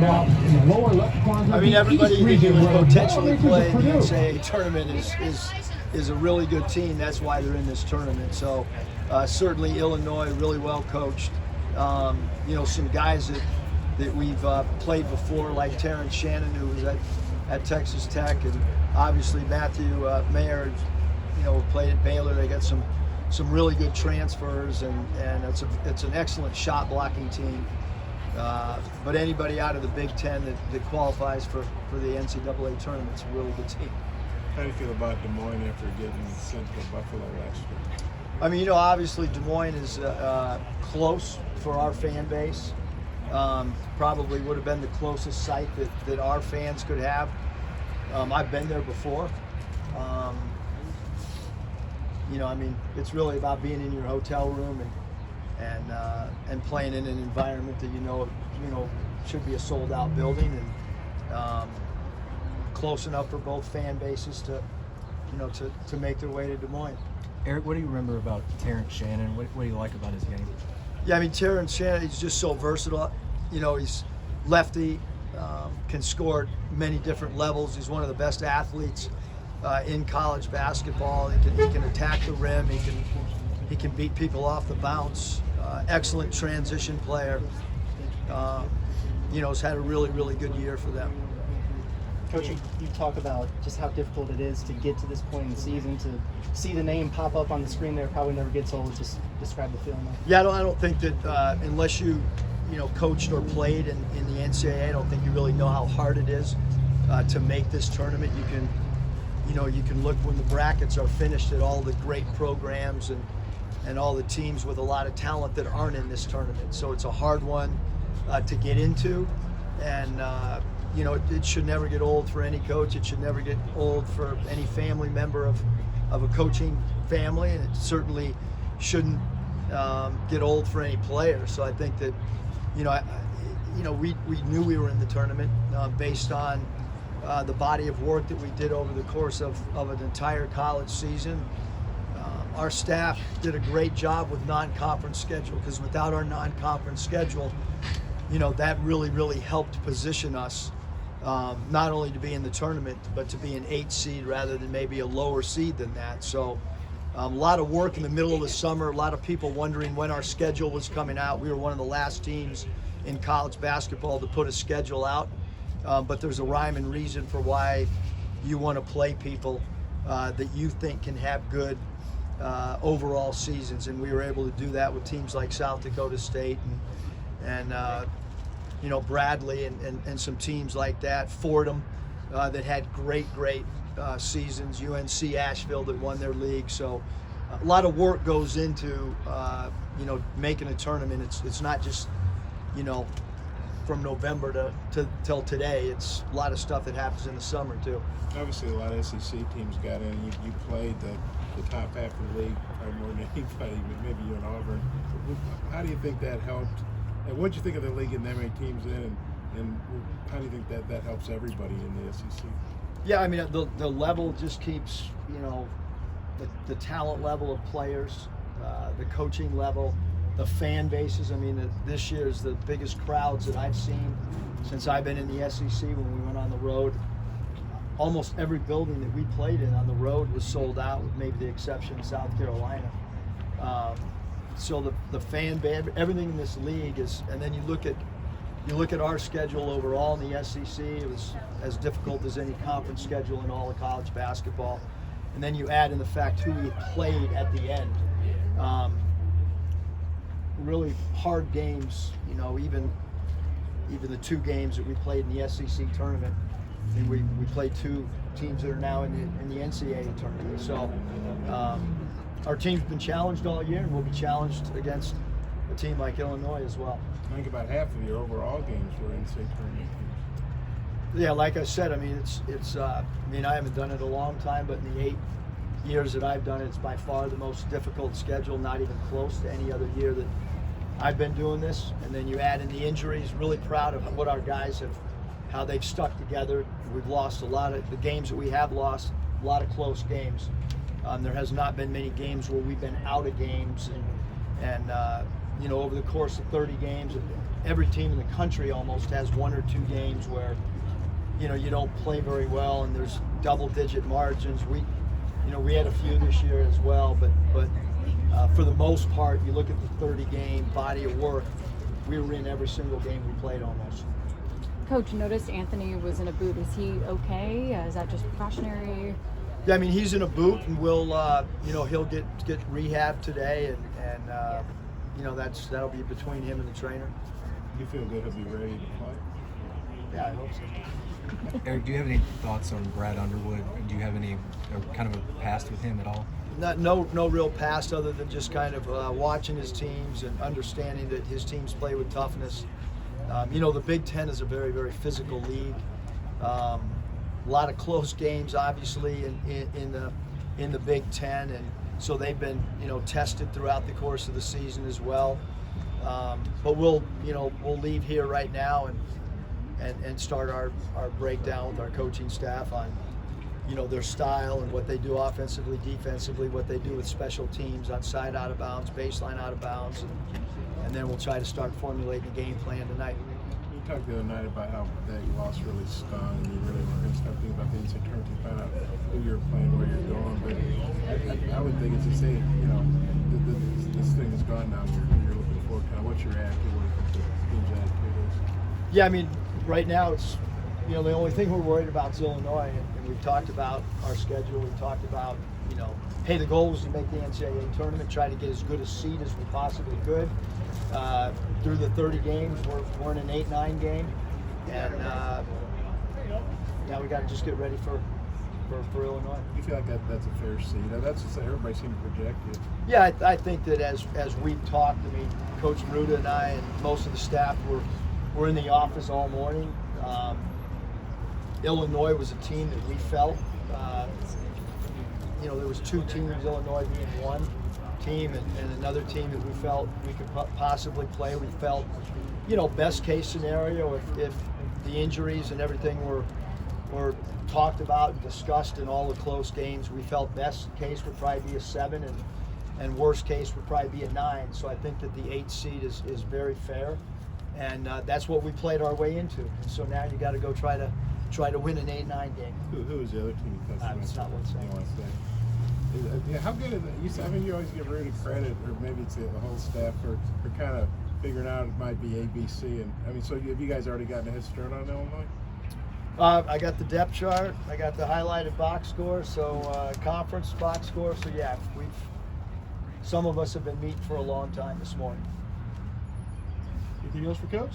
started out in the lower left quadrant. I mean, everybody East that region, would where the potentially Boilermakers play of in the Purdue. NCAA tournament is a really good team. That's why they're in this tournament. So certainly Illinois, really well coached. Some guys that we've played before, like Terrence Shannon, who was at Texas Tech, and obviously Matthew Mayer, played at Baylor. They got some really good transfers, and it's an excellent shot blocking team. But anybody out of the Big Ten that qualifies for the NCAA tournament is a really good team. How do you feel about Des Moines after getting sent to Buffalo last year? I mean, obviously Des Moines is close for our fan base. Probably would have been the closest site that our fans could have. I've been there before. I mean, it's really about being in your hotel room and playing in an environment that should be a sold out building, and close enough for both fan bases to make their way to Des Moines. Eric, what do you remember about Terrence Shannon? What do you like about his game? Yeah, I mean, Terrence Shannon, he's just so versatile. He's lefty, can score at many different levels. He's one of the best athletes in college basketball. He can attack the rim. He can beat people off the bounce. Excellent transition player. Has had a really, really good year for them. Coach, you talk about just how difficult it is to get to this point in the season, to see the name pop up on the screen there, probably never gets old. Just describe the feeling like. Yeah, I don't think that unless you coached or played in the NCAA, I don't think you really know how hard it is to make this tournament. You can look when the brackets are finished at all the great programs and all the teams with a lot of talent that aren't in this tournament. So it's a hard one to get into, and it should never get old for any coach. It should never get old for any family member of a coaching family, and it certainly shouldn't get old for any player. So I think that we knew we were in the tournament based on the body of work that we did over the course of an entire college season. Our staff did a great job with non-conference schedule, because without our non-conference schedule, that really helped position us not only to be in the tournament, but to be an 8 seed rather than maybe a lower seed than that. So a lot of work in the middle of the summer, a lot of people wondering when our schedule was coming out. We were one of the last teams in college basketball to put a schedule out, but there's a rhyme and reason for why you want to play people that you think can have good overall seasons, and we were able to do that with teams like South Dakota State and Bradley and some teams like that, Fordham that had great seasons, UNC Asheville that won their league. So a lot of work goes into making a tournament. It's not just from November till today. It's a lot of stuff that happens in the summer too. Obviously, a lot of SEC teams got in. You played the top half of the league probably more than anybody, maybe you and Auburn. How do you think that helped? And what do you think of the league and that many teams in? And how do you think that helps everybody in the SEC? Yeah, I mean, the level just keeps, the talent level of players, the coaching level, the fan bases. I mean, this year is the biggest crowds that I've seen since I've been in the SEC when we went on the road. Almost every building that we played in on the road was sold out, with maybe the exception of South Carolina. So the fan base, everything in this league is, and then you look at our schedule overall in the SEC. It was as difficult as any conference schedule in all of college basketball. And then you add in the fact who we played at the end. Really hard games, even the 2 games that we played in the SEC tournament. I mean, we played 2 teams that are now in the NCAA tournament. So our team's been challenged all year, and we'll be challenged against a team like Illinois as well. I think about half of your overall games were NCAA tournament games. Yeah, like I said, I mean, I haven't done it a long time, but in the 8 years that I've done it, it's by far the most difficult schedule, not even close to any other year that I've been doing this. And then you add in the injuries. Really proud of what our guys how they've stuck together. We've lost a lot of the games that we have lost, a lot of close games. There has not been many games where we've been out of games, and over the course of 30 games, every team in the country almost has 1 or 2 games where, you know, you don't play very well and there's double-digit margins. We had a few this year as well, but for the most part, you look at the 30-game body of work, we were in every single game we played almost. Coach, noticed Anthony was in a boot. Is he okay? Is that just precautionary? Yeah, I mean, he's in a boot, and we'll, he'll get rehab today, and that'll be between him and the trainer. You feel good he'll be ready to play? Yeah, I hope so. Eric, do you have any thoughts on Brad Underwood? Do you have any kind of a past with him at all? No real past other than just kind of watching his teams and understanding that his teams play with toughness. The Big Ten is a very, very physical league. A lot of close games, obviously, in the Big Ten, and so they've been tested throughout the course of the season as well. But we'll leave here right now and start our breakdown with our coaching staff on their style and what they do offensively, defensively, what they do with special teams on side out of bounds, baseline out of bounds, and then we'll try to start formulating a game plan tonight. You talked the other night about how that loss really stung and you really were going to start thinking about the NCAA tournament to find out who you're playing, where you're going. But I would think it's the same, this thing is gone now. You're looking forward to what's your attitude when it comes to team's attitude is? Yeah, I mean, right now it's, the only thing we're worried about is Illinois, and we've talked about our schedule. We've talked about, hey, the goal was to make the NCAA tournament, try to get as good a seed as we possibly could. Through the 30 games, we're in an 8-9 game, and now we got to just get ready for Illinois. You feel like that's a fair seed? That's just everybody seems to project it. Yeah, I think that as we've talked, I mean, Coach Ruda and I and most of the staff were in the office all morning. Illinois was a team that we felt, there was 2 teams, Illinois being one team and another team that we felt we could possibly play. We felt, best case scenario if the injuries and everything were talked about and discussed in all the close games, we felt best case would probably be a 7 and worst case would probably be a 9. So I think that the 8 seed is very fair, and that's what we played our way into. And so now you got to go try to win an 8-9 game. Who was the other team you thought? It's not worth saying. How good is it? You always give Rudy credit, or maybe it's the whole staff for kind of figuring out it might be ABC. And I mean, so have you guys already gotten a head start on Illinois? I got the depth chart. I got the highlighted box score. So conference box score. So yeah, some of us have been meeting for a long time this morning. Anything else for Coach?